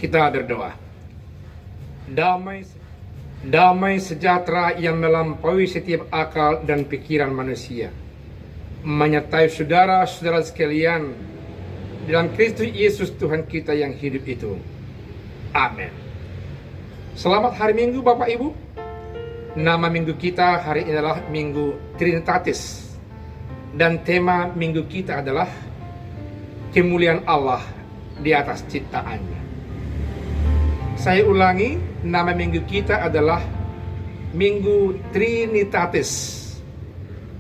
Kita berdoa. Damai sejahtera yang melampaui setiap akal dan pikiran manusia menyertai saudara-saudara sekalian dalam Kristus Yesus Tuhan kita yang hidup itu. Amin. Selamat hari Minggu Bapak Ibu. Nama minggu kita hari ini adalah Minggu Trinitatis, dan tema minggu kita adalah kemuliaan Allah di atas ciptaannya. Saya ulangi, nama minggu kita adalah Minggu Trinitatis.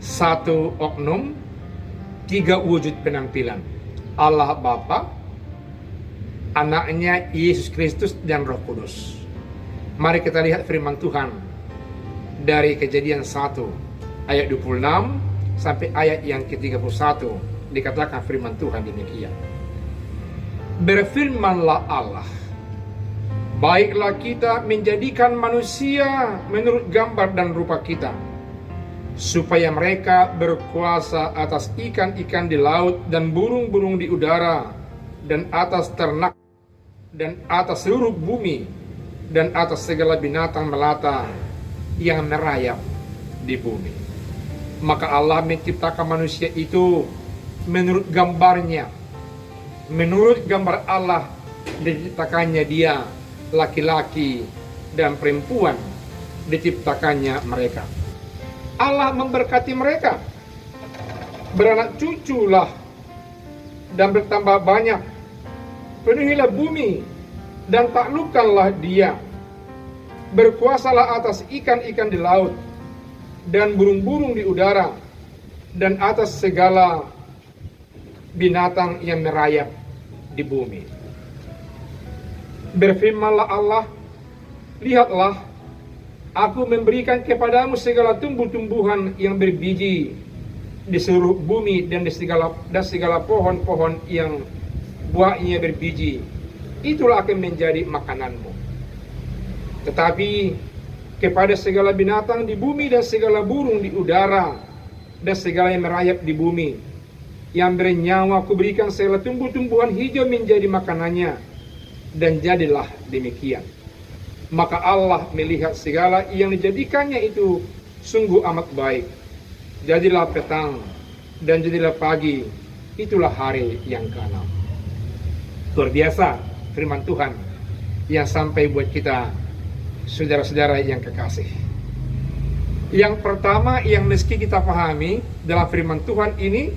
Satu oknum, tiga wujud penampilan. Allah Bapa, Anaknya Yesus Kristus, dan Roh Kudus. Mari kita lihat firman Tuhan dari Kejadian 1 ayat 26 sampai ayat yang ke-31. Dikatakan firman Tuhan demikian. Berfirmanlah Allah, baiklah kita menjadikan manusia menurut gambar dan rupa kita, supaya mereka berkuasa atas ikan-ikan di laut dan burung-burung di udara, dan atas ternak, dan atas seluruh bumi, dan atas segala binatang melata yang merayap di bumi. Maka Allah menciptakan manusia itu menurut gambarnya. Menurut gambar Allah diciptakannya dia, laki-laki dan perempuan diciptakannya mereka. Allah memberkati mereka, beranak cuculah dan bertambah banyak, penuhilah bumi dan taklukkanlah dia, berkuasalah atas ikan-ikan di laut dan burung-burung di udara, dan atas segala binatang yang merayap di bumi. Berfirmanlah Allah, lihatlah, aku memberikan kepadamu segala tumbuh-tumbuhan yang berbiji di seluruh bumi, dan segala pohon-pohon yang buahnya berbiji. Itulah akan menjadi makananmu. Tetapi kepada segala binatang di bumi dan segala burung di udara dan segala yang merayap di bumi yang bernyawa, aku berikan segala tumbuh-tumbuhan hijau menjadi makanannya. Dan jadilah demikian. Maka Allah melihat segala yang dijadikannya itu sungguh amat baik. Jadilah petang dan jadilah pagi, itulah hari yang ke-6. Luar biasa firman Tuhan yang sampai buat kita, saudara-saudara yang kekasih. Yang pertama yang mesti kita pahami dalam firman Tuhan ini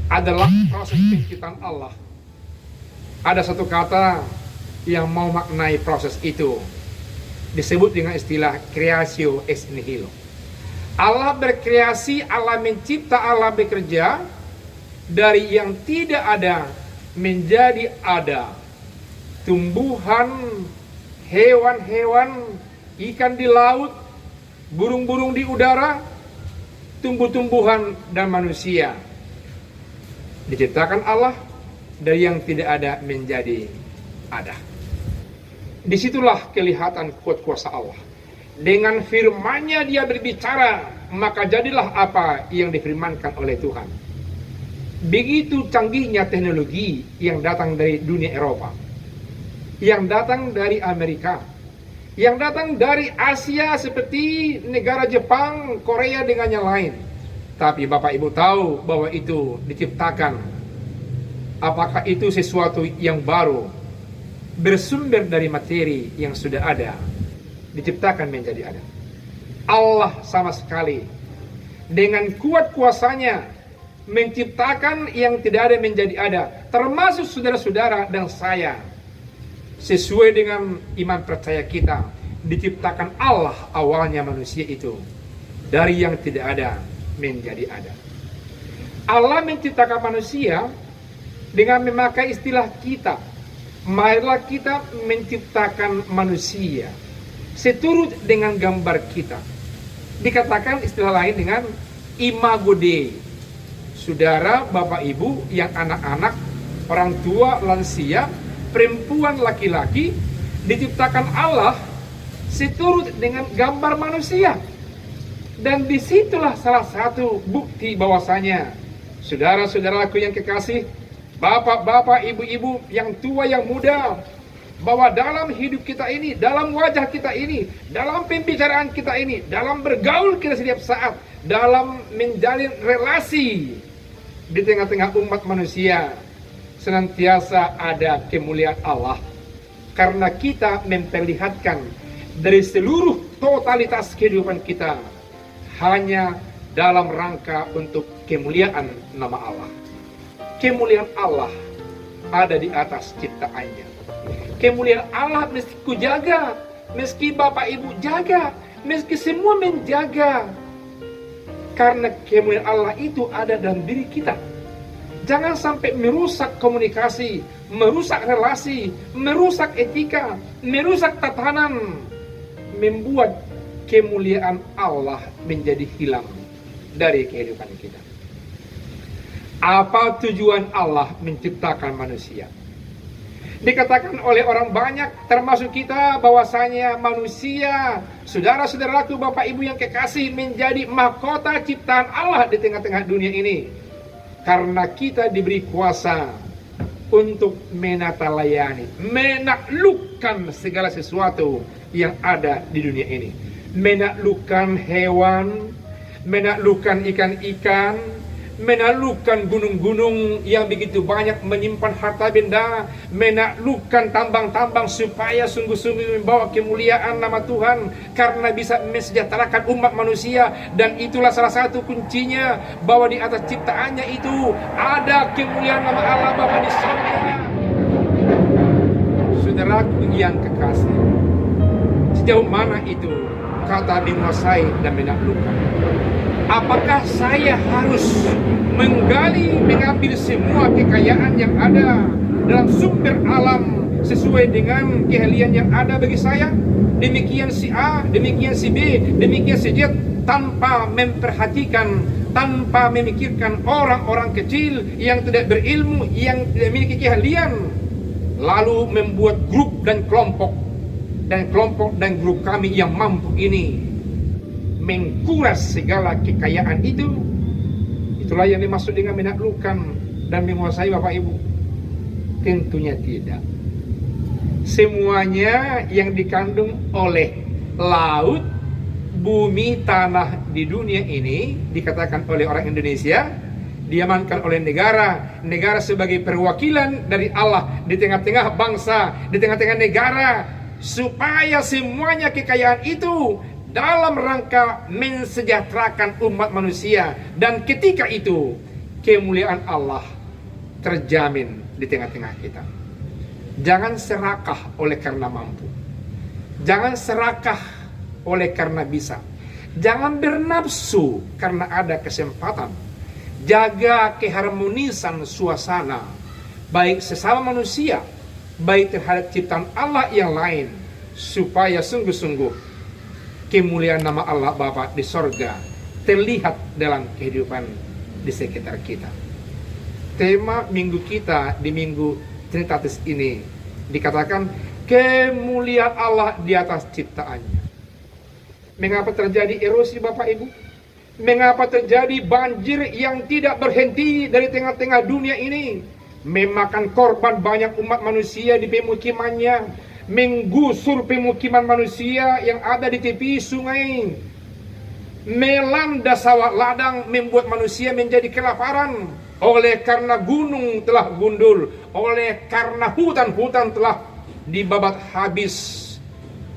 adalah proses penciptaan Allah. Ada satu kata yang mau maknai proses itu, disebut dengan istilah creatio ex nihilo. Allah berkreasi, Allah mencipta, Allah bekerja dari yang tidak ada menjadi ada. Tumbuhan, hewan-hewan, ikan di laut, burung-burung di udara, tumbuh-tumbuhan dan manusia. Diciptakan Allah dari yang tidak ada menjadi ada. Disitulah kelihatan kuat kuasa Allah. Dengan firman-Nya dia berbicara, maka jadilah apa yang difirmankan oleh Tuhan. Begitu canggihnya teknologi yang datang dari dunia Eropa, yang datang dari Amerika, yang datang dari Asia seperti negara Jepang, Korea dengan yang lain. Tapi Bapak Ibu tahu bahwa itu diciptakan. Apakah itu sesuatu yang baru, bersumber dari materi yang sudah ada, diciptakan menjadi ada? Allah sama sekali dengan kuat kuasanya menciptakan yang tidak ada menjadi ada, termasuk saudara-saudara dan saya. Sesuai dengan iman percaya kita, diciptakan Allah awalnya manusia itu dari yang tidak ada menjadi ada. Allah menciptakan manusia dengan memakai istilah kita. Marilah kita menciptakan manusia seturut dengan gambar kita. Dikatakan istilah lain dengan imago Dei. Saudara, Bapak Ibu yang anak-anak, orang tua, lansia, perempuan, laki-laki, diciptakan Allah seturut dengan gambar manusia. Dan disitulah salah satu bukti bahwasanya, saudara-saudaraku yang kekasih, bapak-bapak, ibu-ibu, yang tua, yang muda, bahwa dalam hidup kita ini, dalam wajah kita ini, dalam pembicaraan kita ini, dalam bergaul kita setiap saat, dalam menjalin relasi di tengah-tengah umat manusia, senantiasa ada kemuliaan Allah. Karena kita memperlihatkan dari seluruh totalitas kehidupan kita hanya dalam rangka untuk kemuliaan nama Allah. Kemuliaan Allah ada di atas ciptaannya. Kemuliaan Allah meski ku jaga, meski Bapak Ibu jaga, meski semua menjaga. Karena kemuliaan Allah itu ada dalam diri kita. Jangan sampai merusak komunikasi, merusak relasi, merusak etika, merusak tatanan, membuat kemuliaan Allah menjadi hilang dari kehidupan kita. Apa tujuan Allah menciptakan manusia? Dikatakan oleh orang banyak, termasuk kita, bahwasanya manusia, saudara-saudaraku, Bapak Ibu yang kekasih, menjadi mahkota ciptaan Allah di tengah-tengah dunia ini. Karena kita diberi kuasa untuk menatalayani, menaklukkan segala sesuatu yang ada di dunia ini. Menaklukkan hewan, menaklukkan ikan-ikan, menaklukkan gunung-gunung yang begitu banyak menyimpan harta benda, menaklukkan tambang-tambang supaya sungguh-sungguh membawa kemuliaan nama Tuhan, karena bisa mensejahterakan umat manusia. Dan itulah salah satu kuncinya, bahwa di atas ciptaannya itu ada kemuliaan nama Allah Bapa di surga. Saudaraku yang kekasih, sejauh mana itu kata menguasai dan menaklukkan? Apakah saya harus mengambil semua kekayaan yang ada dalam sumber alam sesuai dengan keahlian yang ada bagi saya? Demikian si A, demikian si B, demikian si Z, tanpa memperhatikan, tanpa memikirkan orang-orang kecil yang tidak berilmu, yang tidak memiliki keahlian, lalu membuat grup dan kelompok dan grup kami yang mampu ini mengkuras segala kekayaan itu. Itulah yang dimaksud dengan menaklukkan dan menguasai, Bapak Ibu. Tentunya tidak. Semuanya yang dikandung oleh laut, bumi, tanah di dunia ini, dikatakan oleh orang Indonesia, diamankan oleh negara. Negara sebagai perwakilan dari Allah di tengah-tengah bangsa, di tengah-tengah negara, supaya semuanya kekayaan itu dalam rangka mensejahterakan umat manusia. Dan ketika itu kemuliaan Allah terjamin di tengah-tengah kita. Jangan serakah oleh karena mampu. Jangan serakah oleh karena bisa. Jangan bernafsu karena ada kesempatan. Jaga keharmonisan suasana, baik sesama manusia, baik terhadap ciptaan Allah yang lain, supaya sungguh-sungguh kemuliaan nama Allah Bapa di sorga terlihat dalam kehidupan di sekitar kita. Tema minggu kita di minggu Trinitatis ini dikatakan kemuliaan Allah di atas ciptaannya. Mengapa terjadi erosi, Bapak Ibu? Mengapa terjadi banjir yang tidak berhenti dari tengah-tengah dunia ini, memakan korban banyak umat manusia di pemukimannya, menggusur pemukiman manusia yang ada di tepi sungai, melanda sawah ladang, membuat manusia menjadi kelaparan oleh karena gunung telah gundul, oleh karena hutan-hutan telah dibabat habis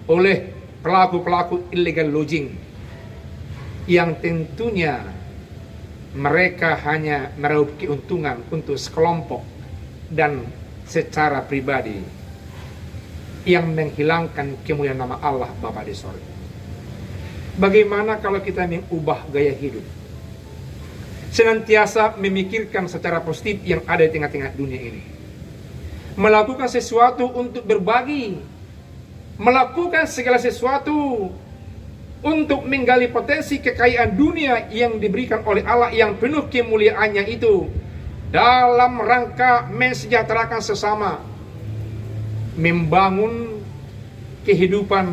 oleh pelaku-pelaku illegal logging, yang tentunya mereka hanya meraup keuntungan untuk sekelompok dan secara pribadi, yang menghilangkan kemuliaan nama Allah Bapa di sorga. Bagaimana kalau kita mengubah gaya hidup, senantiasa memikirkan secara positif yang ada di tengah-tengah dunia ini, melakukan sesuatu untuk berbagi, melakukan segala sesuatu untuk menggali potensi kekayaan dunia yang diberikan oleh Allah yang penuh kemuliaannya itu, dalam rangka mensejahterakan sesama, membangun kehidupan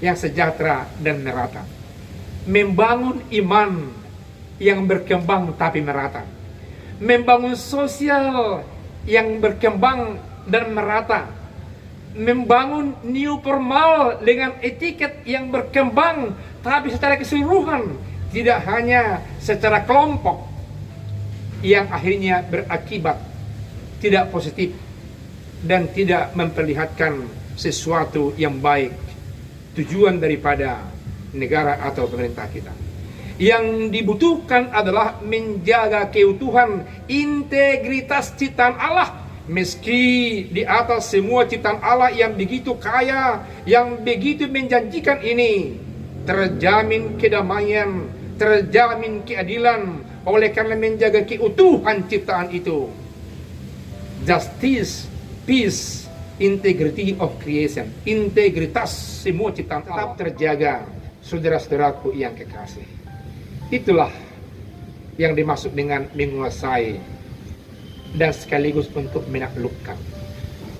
yang sejahtera dan merata, membangun iman yang berkembang tapi merata, membangun sosial yang berkembang dan merata, membangun new formal dengan etiket yang berkembang, tapi secara keseluruhan, tidak hanya secara kelompok, yang akhirnya berakibat tidak positif dan tidak memperlihatkan sesuatu yang baik tujuan daripada negara atau pemerintah kita. Yang dibutuhkan adalah menjaga keutuhan integritas ciptaan Allah, meski di atas semua ciptaan Allah yang begitu kaya, yang begitu menjanjikan ini, terjamin kedamaian, terjamin keadilan oleh karena menjaga keutuhan ciptaan itu. Justice, peace, integrity of creation, integritas semua ciptaan tetap terjaga, saudara-saudaraku yang kekasih. Itulah yang dimaksud dengan menguasai dan sekaligus untuk menaklukkan.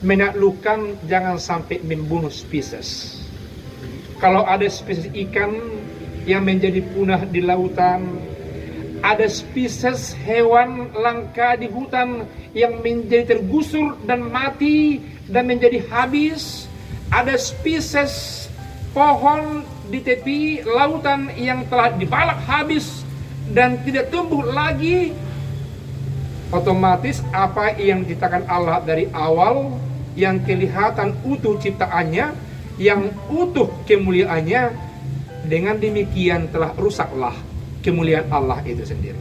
Menaklukkan jangan sampai membunuh spesies. Kalau ada spesies ikan yang menjadi punah di lautan, ada spesies hewan langka di hutan yang menjadi tergusur dan mati dan menjadi habis, ada spesies pohon di tepi lautan yang telah dibalak habis dan tidak tumbuh lagi. Otomatis apa yang diciptakan Allah dari awal, yang kelihatan utuh ciptaannya, yang utuh kemuliaannya, dengan demikian telah rusaklah kemuliaan Allah itu sendiri.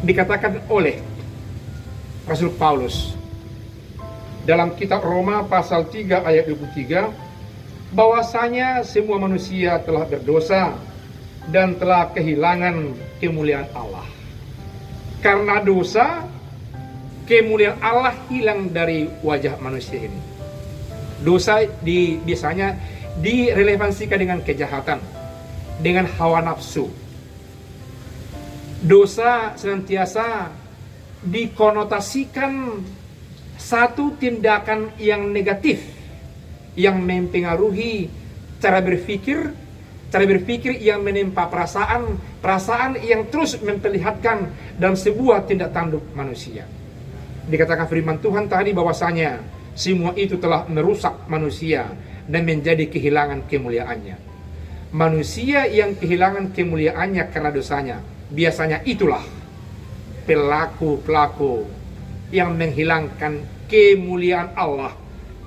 Dikatakan oleh Rasul Paulus dalam kitab Roma pasal 3 ayat 23, bahwasanya semua manusia telah berdosa dan telah kehilangan kemuliaan Allah. Karena dosa, kemuliaan Allah hilang dari wajah manusia ini. Dosa biasanya direlevansikan dengan kejahatan, dengan hawa nafsu. Dosa senantiasa dikonotasikan satu tindakan yang negatif, yang mempengaruhi cara berpikir yang menimpa perasaan yang terus memperlihatkan dalam sebuah tindak tanduk manusia. Dikatakan firman Tuhan tadi bahwasanya semua itu telah merusak manusia dan menjadi kehilangan kemuliaannya. Manusia yang kehilangan kemuliaannya karena dosanya, biasanya itulah pelaku-pelaku yang menghilangkan kemuliaan Allah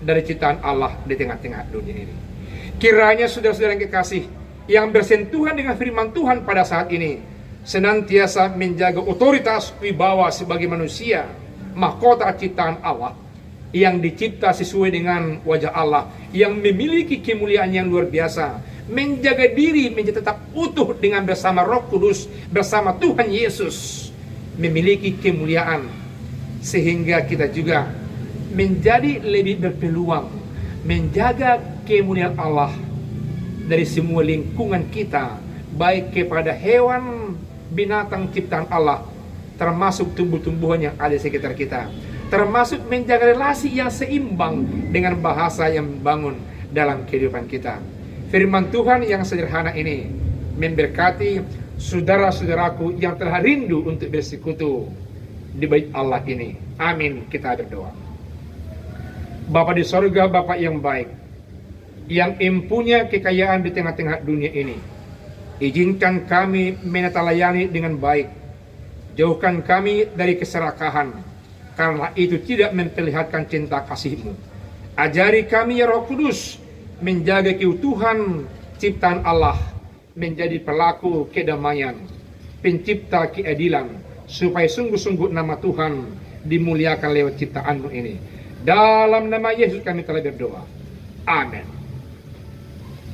dari ciptaan Allah di tengah-tengah dunia ini. Kiranya saudara-saudara yang kekasih, yang bersentuhan dengan firman Tuhan pada saat ini, senantiasa menjaga otoritas wibawa sebagai manusia, mahkota ciptaan Allah, yang dicipta sesuai dengan wajah Allah, yang memiliki kemuliaan yang luar biasa, menjaga diri menjadi tetap utuh dengan bersama Roh Kudus, bersama Tuhan Yesus, memiliki kemuliaan, sehingga kita juga menjadi lebih berpeluang menjaga kemuliaan Allah dari semua lingkungan kita, baik kepada hewan, binatang ciptaan Allah, termasuk tumbuh-tumbuhan yang ada di sekitar kita, termasuk menjaga relasi yang seimbang dengan bahasa yang membangun dalam kehidupan kita. Firman Tuhan yang sederhana ini memberkati saudara-saudaraku yang telah rindu untuk bersekutu di bait Allah ini. Amin. Kita berdoa. Bapa di sorga, Bapa yang baik, yang mempunyai kekayaan di tengah-tengah dunia ini, izinkan kami menelayani dengan baik. Jauhkan kami dari keserakahan, karena itu tidak memperlihatkan cinta kasih-Mu. Ajari kami ya Roh Kudus menjaga keutuhan ciptaan Allah, menjadi pelaku kedamaian, pencipta keadilan, supaya sungguh-sungguh nama Tuhan dimuliakan lewat ciptaan-Mu ini. Dalam nama Yesus kami telah berdoa. Amin.